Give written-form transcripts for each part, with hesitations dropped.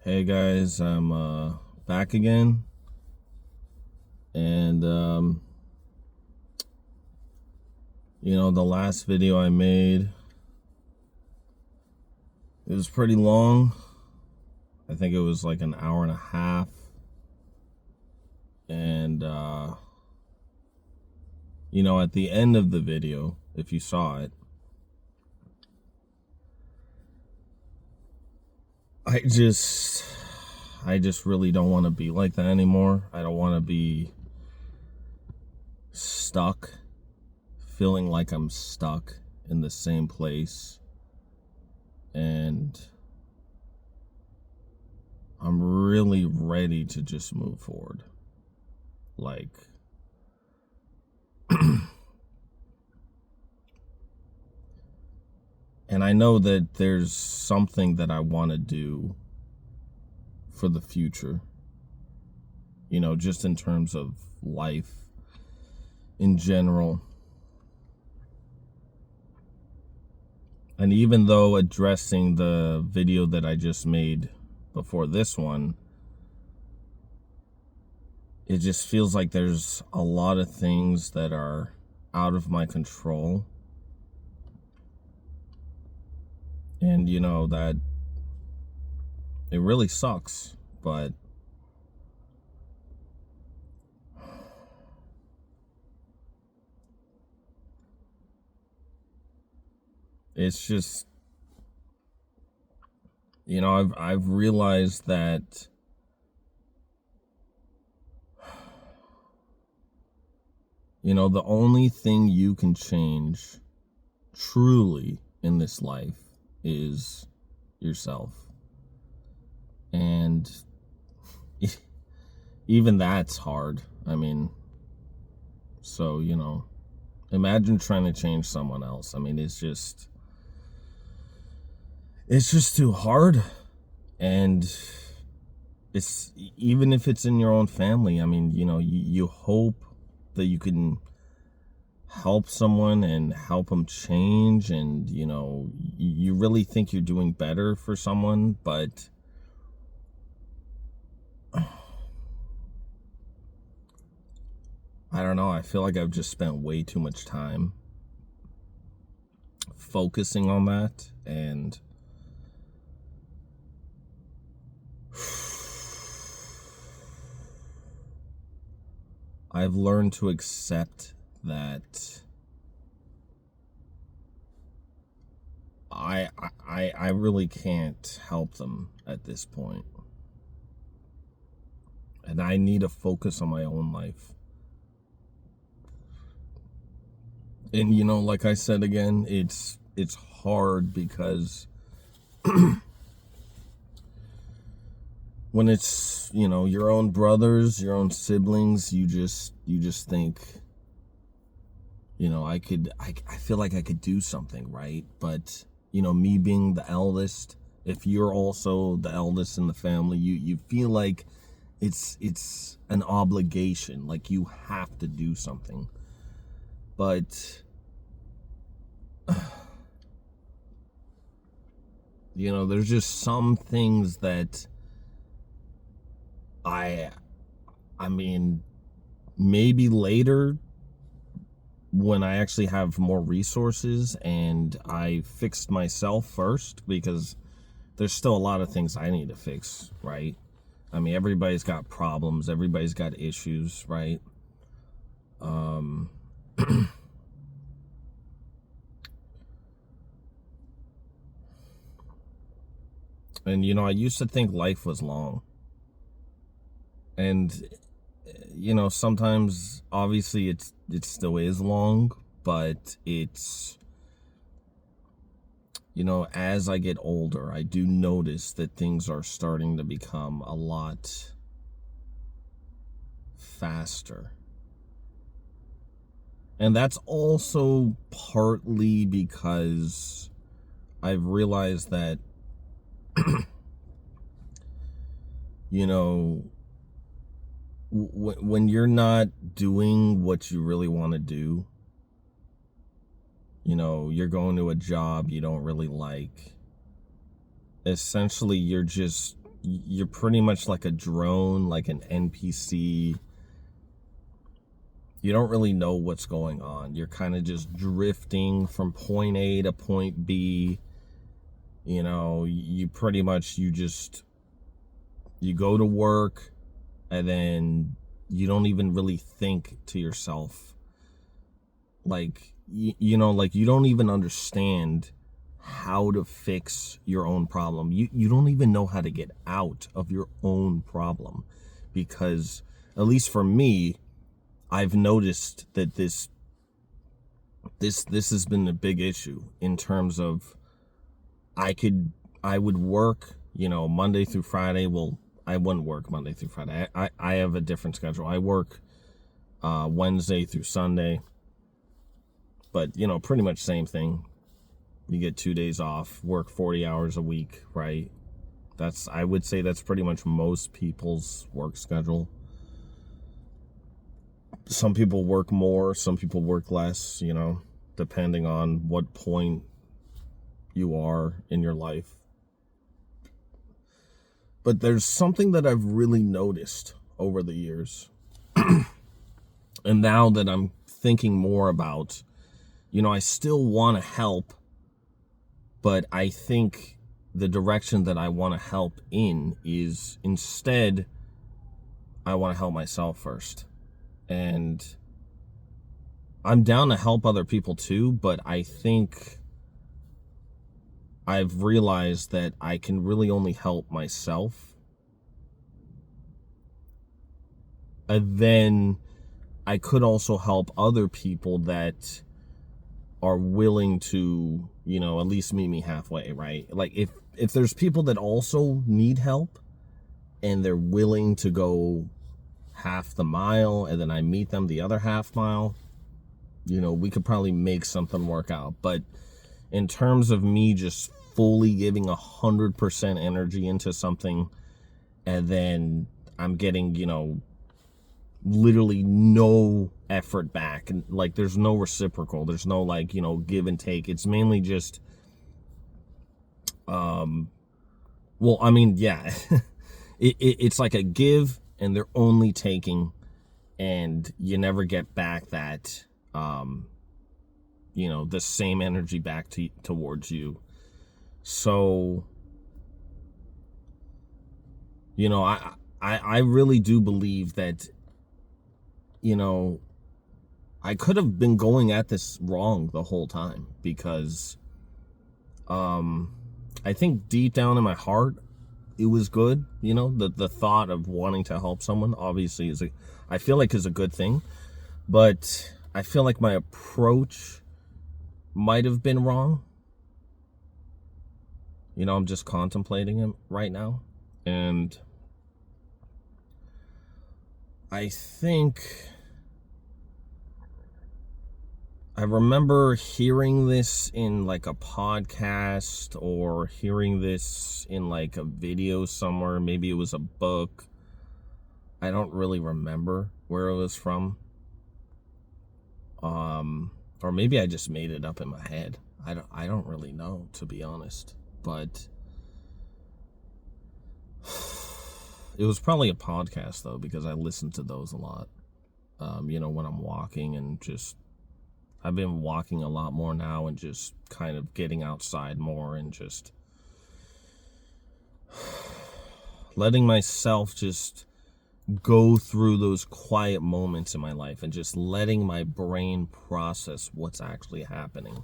Hey guys, I'm back again, and the last video I made, it was pretty long. I think it was like an hour and a half, and at the end of the video, if you saw it, I just really don't want to be like that anymore. I don't want to be stuck, feeling like I'm stuck in the same place. And I'm really ready to just move forward. Like, and I know that there's something that I want to do for the future, just in terms of life in general. And even though addressing the video that I just made before this one, it just feels like there's a lot of things that are out of my control. And that it really sucks, but it's just, I've realized that the only thing you can change truly in this life is yourself. And even that's hard. I mean, so, imagine trying to change someone else. I mean, it's just too hard. And it's, even if it's in your own family, I mean, you hope that you can help someone and help them change, and you really think you're doing better for someone, but I don't know, I feel like I've just spent way too much time focusing on that, and I've learned to accept that I really can't help them at this point. And I need to focus on my own life. And like I said again, it's hard because when it's, your own brothers, your own siblings, you just think, I feel like I could do something, right? But, me being the eldest, if you're also the eldest in the family, you feel like it's an obligation, like you have to do something. But, there's just some things that I mean, maybe later when I actually have more resources and I fixed myself first, because there's still a lot of things I need to fix, right? I mean, everybody's got problems, everybody's got issues, right? And I used to think life was long. And sometimes obviously it still is long, but it's, as I get older, I do notice that things are starting to become a lot faster. And that's also partly because I've realized that when you're not doing what you really want to do, you're going to a job you don't really like, essentially you're just you're pretty much like a drone, like an NPC. You don't really know what's going on. You're kind of just drifting from point A to point B. You know, you pretty much, you go to work, and then you don't even really think to yourself. Like, you know, like, you don't even understand how to fix your own problem. You don't even know how to get out of your own problem, because, at least for me, I've noticed that this has been a big issue in terms of I would work, you know, Monday through Friday. Well, I wouldn't work Monday through Friday. I have a different schedule. I work Wednesday through Sunday, but, you know, pretty much same thing. You get 2 days off, work 40 hours a week, right? I would say that's pretty much most people's work schedule. Some people work more, some people work less, you know, depending on what point you are in your life. But there's something that I've really noticed over the years. And now that I'm thinking more about, you know, I still want to help, but I think the direction that I want to help in is, instead, I want to help myself first. And I'm down to help other people too, but I think I've realized that I can really only help myself. And then I could also help other people that are willing to, you know, at least meet me halfway, right? Like, if there's people that also need help and they're willing to go half the mile, and then I meet them the other half mile, you know, we could probably make something work out. But in terms of me just fully giving 100% energy into something, and then I'm getting, you know, literally no effort back, and like, there's no reciprocal, there's no, like, you know, give and take. It's mainly just well, I mean, yeah. It's like a give, and they're only taking, and you never get back that you know, the same energy back towards you. So, you know, I really do believe that, you know, I could have been going at this wrong the whole time, because I think deep down in my heart, it was good. You know, the thought of wanting to help someone obviously I feel like is a good thing, but I feel like my approach might have been wrong. You know, I'm just contemplating it right now, and I think I remember hearing this in like a podcast, or hearing this in like a video somewhere. Maybe it was a book. I don't really remember where it was from. Or maybe I just made it up in my head. I don't really know, to be honest. But it was probably a podcast, though, because I listen to those a lot. You know, when I'm walking, and just, I've been walking a lot more now, and just kind of getting outside more, and just letting myself just go through those quiet moments in my life, and just letting my brain process what's actually happening,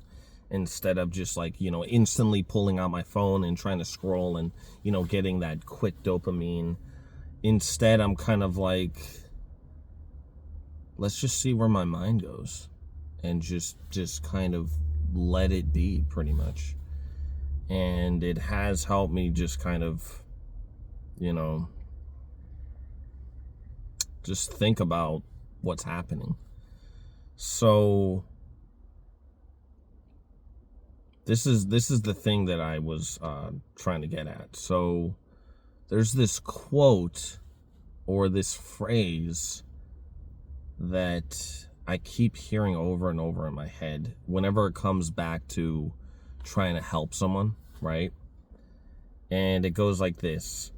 instead of just, like, you know, instantly pulling out my phone and trying to scroll and, you know, getting that quick dopamine. Instead, I'm kind of like, let's just see where my mind goes, and just kind of let it be, pretty much. And it has helped me just kind of, you know, just think about what's happening. So this is the thing that I was trying to get at. So there's this quote, or this phrase, that I keep hearing over and over in my head whenever it comes back to trying to help someone, right? And it goes like this: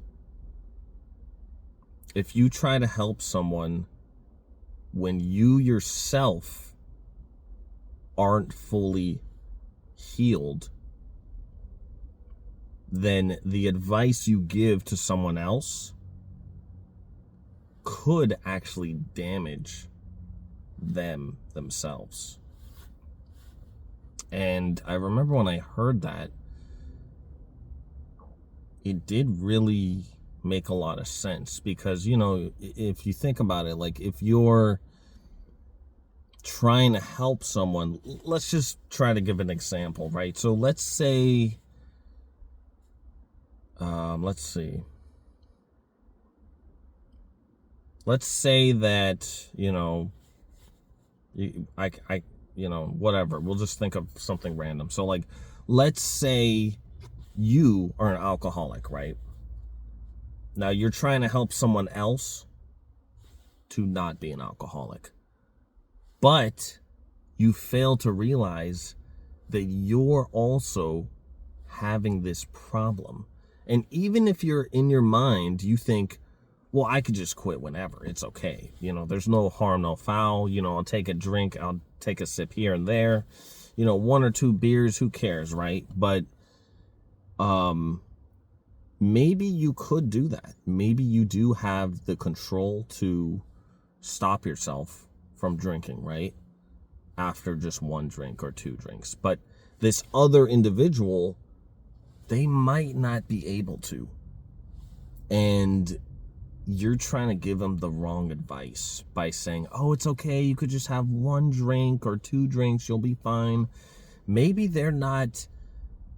if you try to help someone when you yourself aren't fully healed, then the advice you give to someone else could actually damage themselves. And I remember when I heard that, it did really make a lot of sense, because, you know, if you think about it, like, if you're trying to help someone, let's just try to give an example, right? So let's say, let's say that, you know, whatever, we'll just think of something random. So, like, let's say you are an alcoholic, right? Now you're trying to help someone else to not be an alcoholic, but you fail to realize that you're also having this problem. And even if you're in your mind, you think, well, I could just quit whenever. It's okay. You know, there's no harm, no foul. You know, I'll take a drink. I'll take a sip here and there. You know, 1 or 2 beers, who cares, right? But maybe you could do that. Maybe you do have the control to stop yourself from drinking, right? After just 1 drink or 2 drinks. But this other individual, they might not be able to. And you're trying to give them the wrong advice by saying, oh, it's okay, you could just have 1 drink or 2 drinks, you'll be fine. Maybe they're not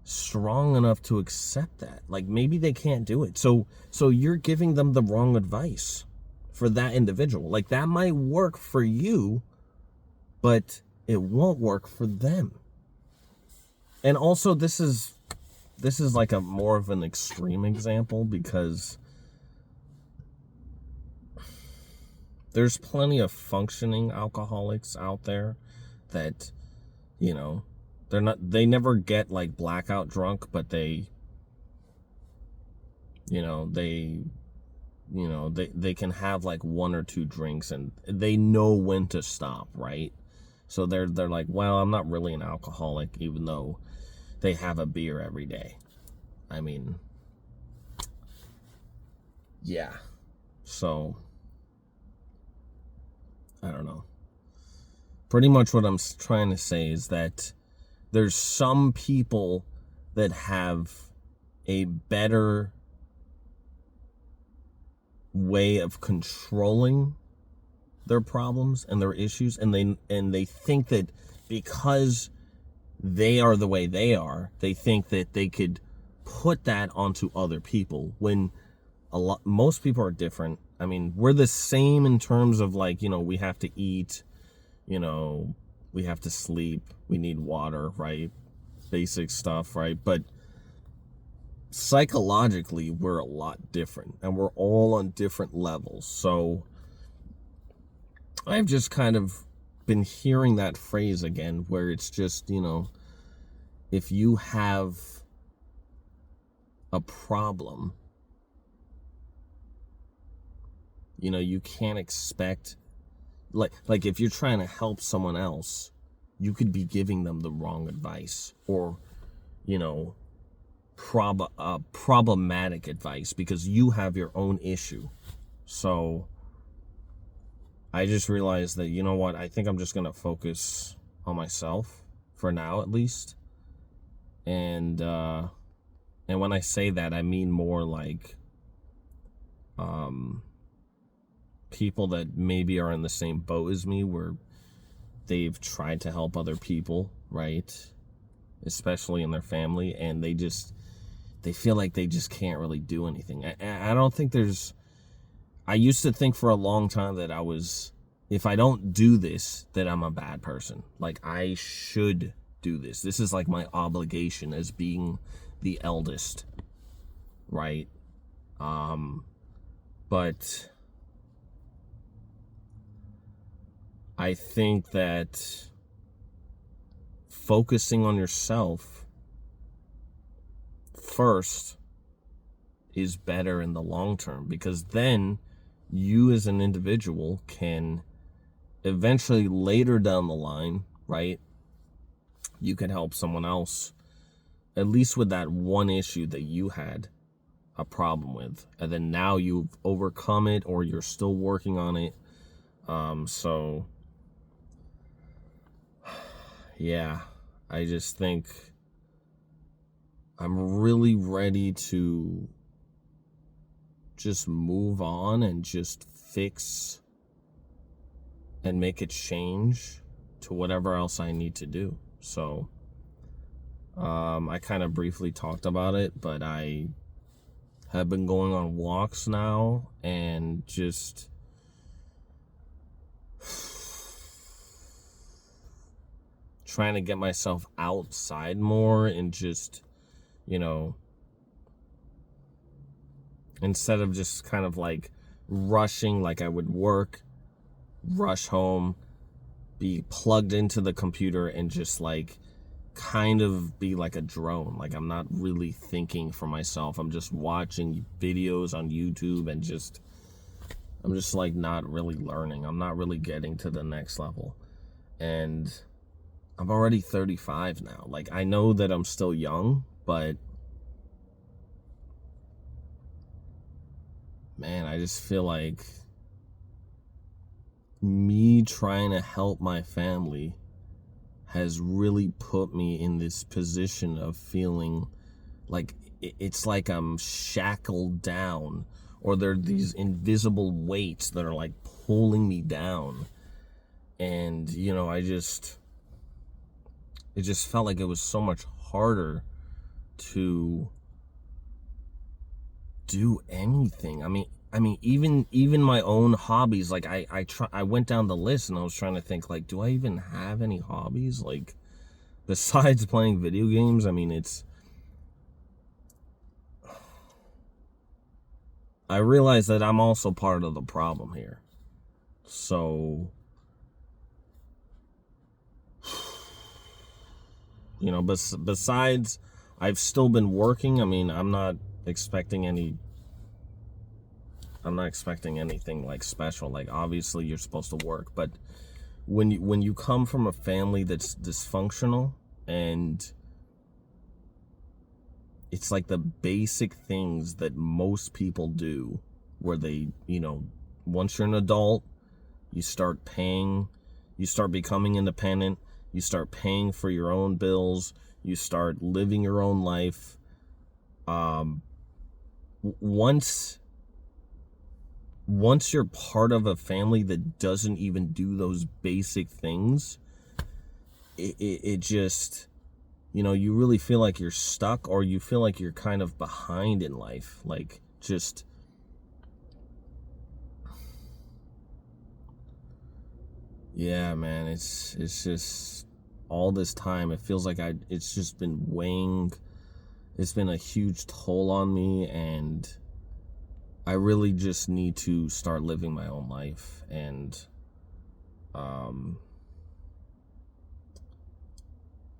strong enough to accept that. Like, maybe they can't do it. So you're giving them the wrong advice for that individual. Like, that might work for you, but it won't work for them. And also, this is like a more of an extreme example, because there's plenty of functioning alcoholics out there that, you know, they never get like blackout drunk, but they can have like 1 or 2 drinks and they know when to stop, right? So they're like, well, I'm not really an alcoholic, even though they have a beer every day. I mean, yeah. So, I don't know. Pretty much what I'm trying to say is that there's some people that have a better way of controlling their problems and their issues, and they think that because they are the way they are, they think that they could put that onto other people, when most people are different. I mean, we're the same in terms of, like, you know, we have to eat, you know, we have to sleep, we need water, right? Basic stuff, right? But psychologically, we're a lot different, and we're all on different levels. So I've just kind of been hearing that phrase again, where it's just, you know, if you have a problem, you know, you can't expect, like if you're trying to help someone else, you could be giving them the wrong advice, or, you know, problematic advice, because you have your own issue. So I just realized that, you know what, I think I'm just going to focus on myself for now, at least. And when I say that, I mean more like people that maybe are in the same boat as me, where they've tried to help other people, right? Especially in their family, and they feel like they just can't really do anything. I don't think I used to think for a long time that if I don't do this, that I'm a bad person. Like, I should do this. This is like my obligation as being the eldest, right? But I think that focusing on yourself first is better in the long term, because then you as an individual can eventually later down the line, right, you can help someone else, at least with that one issue that you had a problem with, and then now you've overcome it or you're still working on it. So yeah, I just think I'm really ready to just move on and just fix and make a change to whatever else I need to do. So I kind of briefly talked about it, but I have been going on walks now and just trying to get myself outside more and just, you know, instead of just kind of like rushing, like I would work, rush home, be plugged into the computer and just like kind of be like a drone. Like I'm not really thinking for myself. I'm just watching videos on YouTube and I'm just like not really learning. I'm not really getting to the next level. And I'm already 35 now. Like I know that I'm still young, but man, I just feel like me trying to help my family has really put me in this position of feeling like it's like I'm shackled down, or there are these invisible weights that are like pulling me down. And, you know, it just felt like it was so much harder to do anything. I mean, even my own hobbies, like I went down the list and I was trying to think, like, do I even have any hobbies? Like, besides playing video games, I mean, I realize that I'm also part of the problem here. So, you know, besides, I've still been working. I mean, I'm not expecting anything like special. Like obviously you're supposed to work, but when you come from a family that's dysfunctional, and it's like the basic things that most people do, where they, you know, once you're an adult, you start becoming independent, you start paying for your own bills, you start living your own life. Once you're part of a family that doesn't even do those basic things, it just, you know, you really feel like you're stuck, or you feel like you're kind of behind in life. Like, just, yeah, man, it's just all this time, it feels like it's just been weighing, it's been a huge toll on me, and I really just need to start living my own life. And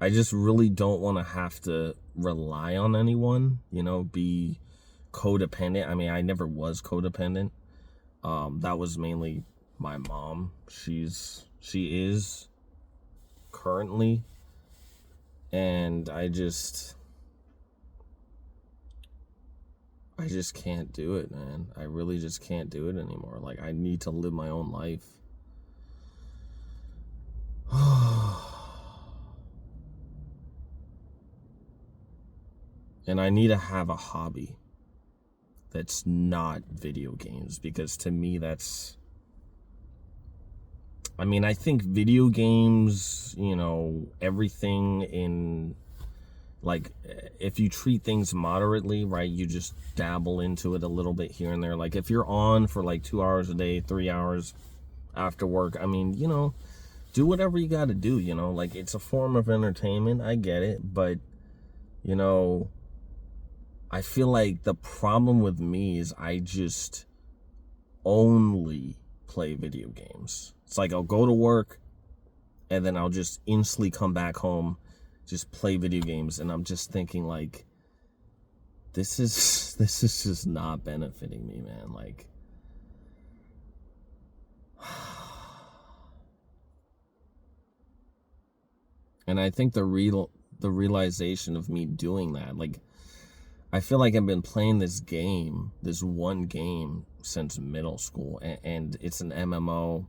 I just really don't want to have to rely on anyone, you know, be codependent. I mean, I never was codependent. That was mainly my mom. She is currently, and I just can't do it, man. I really just can't do it anymore. Like, I need to live my own life. And I need to have a hobby that's not video games, because to me I mean, I think video games, you know, everything in, like, if you treat things moderately, right, you just dabble into it a little bit here and there. Like, if you're on for like 2 hours a day, 3 hours after work, I mean, you know, do whatever you got to do, you know, like, it's a form of entertainment. I get it. But, you know, I feel like the problem with me is I just only play video games. It's like I'll go to work and then I'll just instantly come back home, just play video games, and I'm just thinking, like, this is just not benefiting me, man. Like, And I think the realization of me doing that, like, I feel like I've been playing this one game since middle school, and it's an MMO,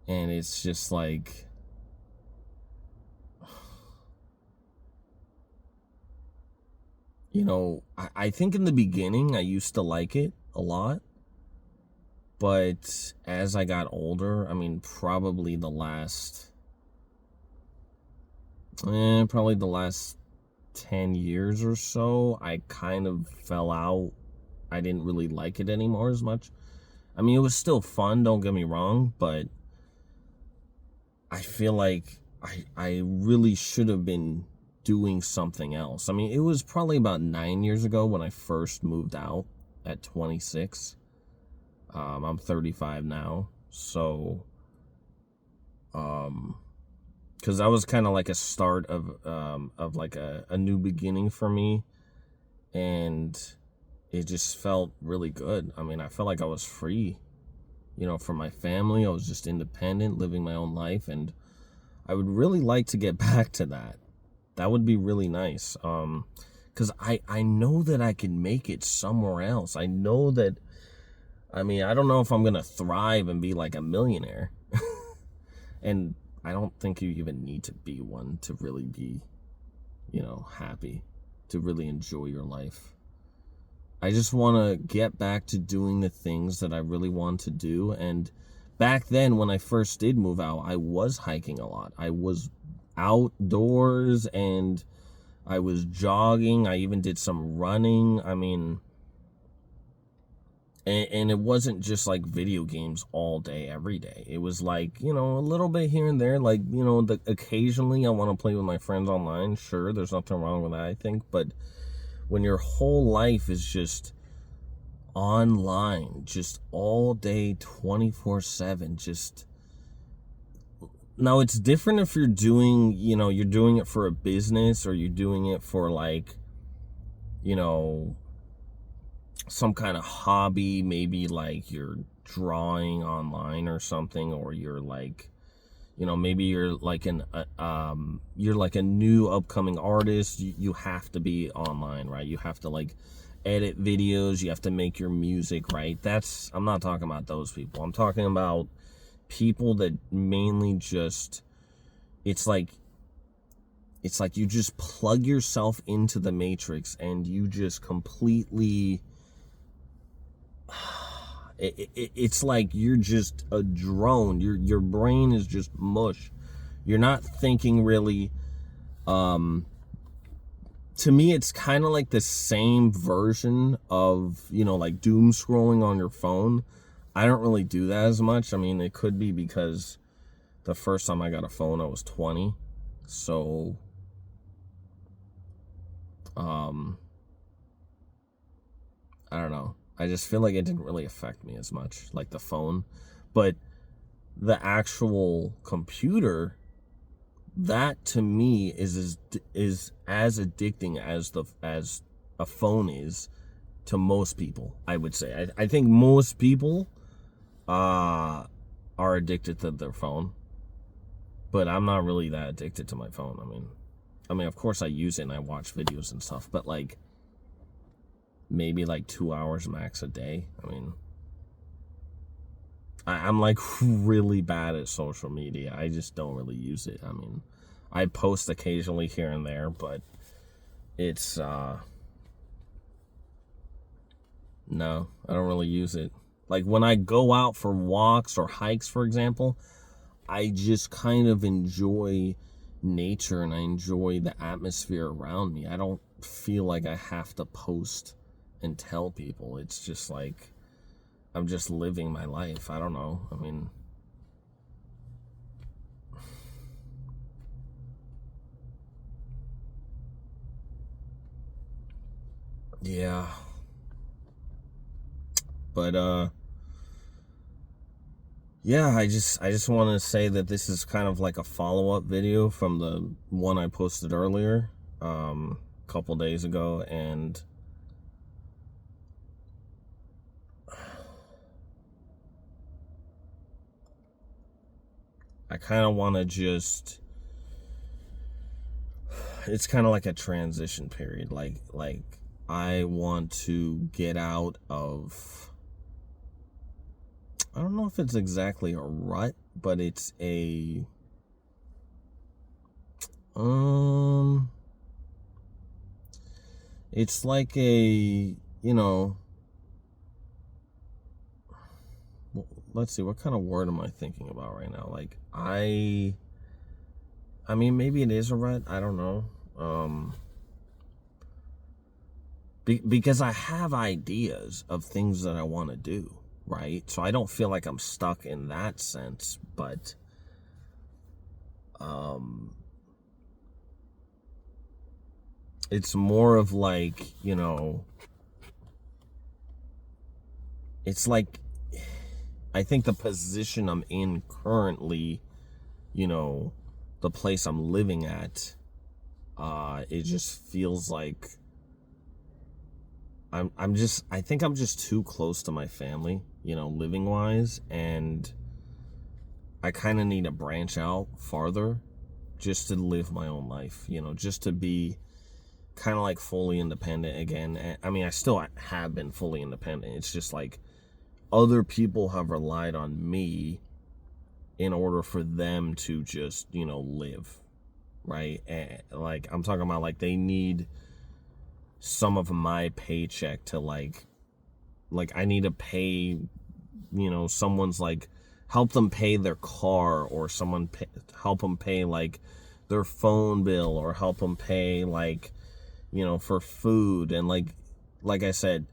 and it's just like, I think in the beginning I used to like it a lot, but as I got older, I mean, probably the last 10 years or so, I kind of fell out. I didn't really like it anymore as much. I mean, it was still fun, don't get me wrong, but I feel like I really should have been doing something else. I mean, it was probably about 9 years ago when I first moved out at 26. I'm 35 now, so because that was kind of like a start of like a new beginning for me, and it just felt really good. I mean, I felt like I was free, from my family. I was just independent, living my own life, and I would really like to get back to that. That would be really nice. Because I know that I can make it somewhere else. I know that, I mean, I don't know if I'm going to thrive and be like a millionaire. And I don't think you even need to be one to really be, happy, to really enjoy your life. I just want to get back to doing the things that I really want to do. And back then, when I first did move out, I was hiking a lot. I was outdoors and I was jogging. I even did some running. I mean, and it wasn't just like video games all day, every day. It was like, a little bit here and there. Like, occasionally I want to play with my friends online. Sure, there's nothing wrong with that, I think. But when your whole life is just online, just all day, 24/7, just... Now, it's different if you're doing, you're doing it for a business, or you're doing it for like, some kind of hobby, maybe like you're drawing online or something, or you're like, maybe you're like you're like a new upcoming artist. You have to be online, right? You have to like edit videos, you have to make your music, right? I'm not talking about those people. I'm talking about people that mainly just, it's like you just plug yourself into the matrix and you just completely, it's like you're just a drone. Your brain is just mush. You're not thinking really. To me, it's kind of like the same version of, like doom scrolling on your phone. I don't really do that as much. I mean, it could be because the first time I got a phone, I was 20. So, I don't know. I just feel like it didn't really affect me as much, like the phone. But the actual computer, that to me is as addicting as a phone is to most people, I would say. I think most people are addicted to their phone, but I'm not really that addicted to my phone. I mean, of course I use it and I watch videos and stuff, but like maybe like 2 hours max a day. I mean, I'm like really bad at social media. I just don't really use it. I mean, I post occasionally here and there, but it's no, I don't really use it. Like when I go out for walks or hikes, for example, I just kind of enjoy nature and I enjoy the atmosphere around me. I don't feel like I have to post and tell people. It's just like I'm just living my life. I don't know. I mean, yeah. But yeah, I just want to say that this is kind of like a follow-up video from the one I posted earlier, a couple days ago, and I kind of want to just, it's kind of like a transition period. Like I want to get out of, I don't know if it's exactly a rut, but it's a, it's like a, let's see, what kind of word am I thinking about right now? Like, I mean, maybe it is a rut. I don't know. Because I have ideas of things that I want to do, right? So I don't feel like I'm stuck in that sense, but it's more of like, it's like, I think the position I'm in currently, the place I'm living at, it just feels like I think I'm just too close to my family, living wise, and I kind of need to branch out farther just to live my own life, just to be kind of like fully independent again. I mean, I still have been fully independent. It's just like other people have relied on me in order for them to just, live, right? And like, I'm talking about like they need some of my paycheck to like I need to pay, someone's like, help them pay their car, or help them pay like their phone bill, or help them pay like, for food. And like I said,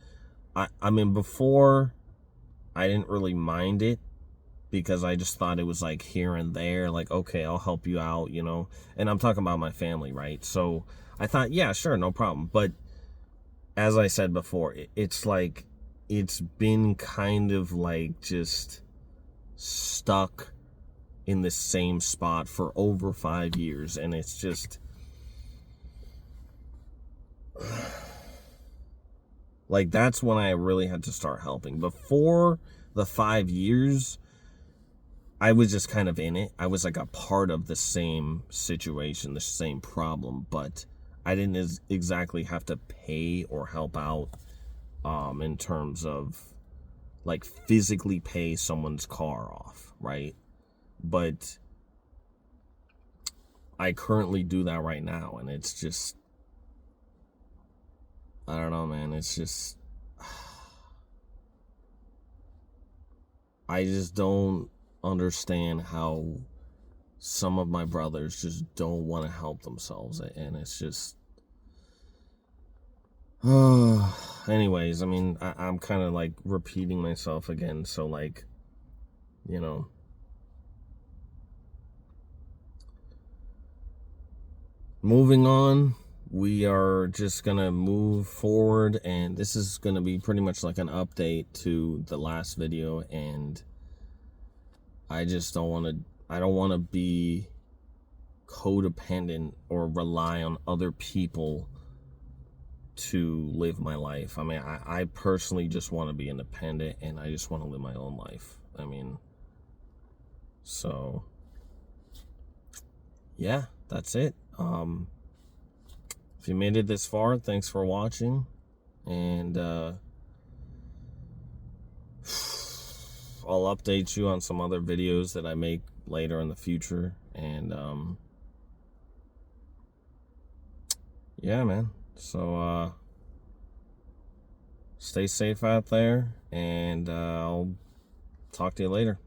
I mean, before I didn't really mind it because I just thought it was like here and there, like, okay, I'll help you out, and I'm talking about my family, right? So I thought, yeah, sure, no problem. But as I said before, it's like, it's been kind of like just stuck in the same spot for over 5 years, and it's just like, that's when I really had to start helping. Before the 5 years, I was just kind of in it. I was like a part of the same situation, the same problem, but I didn't exactly have to pay or help out in terms of like physically pay someone's car off, right? But I currently do that right now, and it's just, I don't know, man. It's just, I just don't understand how some of my brothers just don't want to help themselves, and it's just, anyways, I mean, I'm kind of like repeating myself again, so like, moving on, we are just gonna move forward, and this is gonna be pretty much like an update to the last video. And I just don't want to be codependent or rely on other people to live my life. I mean, I personally just want to be independent, and I just want to live my own life. I mean, so yeah, that's it. If you made it this far, thanks for watching, and I'll update you on some other videos that I make later in the future. And yeah, man, so stay safe out there, and I'll talk to you later.